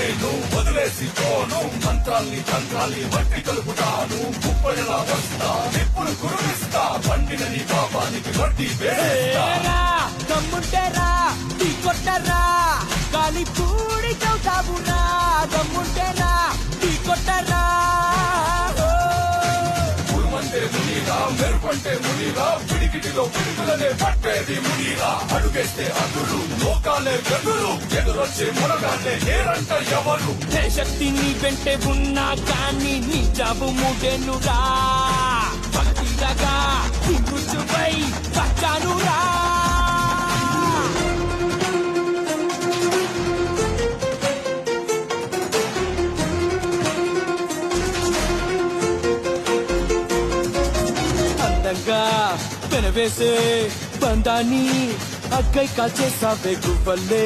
నేను వదిలేసి పోను మంత్రాల్ని తంత్రాల్ని వట్టి కలుపుతాను కుప్పడిలా వస్తా నిప్పులు కురిపిస్తా పండిన నీ పాపానికి వడ్డీ వేస్తా దమ్ముంటేరా టీ కొట్టరా గాలి పూడి చౌతావురా దమ్ముంటేరా టీ కొట్టరా ఉరుమంటే మునిరా మెరుపంటే మునిరా పిడికిటిలో పిడుగులనే పట్టేది మునిరా అడుగేస్తే అదురు లోకాలే వెదురు ఎదురొచ్చే మునగానే నేరంట ఎవరు ఏ శక్తి నీ వెంటే ఉన్నా కానీ నీ జాబు మూడేనురా భక్తిగా రుచుపై పచ్చానురా అందంగా పెనవేసే బంధాన్ని అక్కై కాల్చేసావే గువ్వల్లే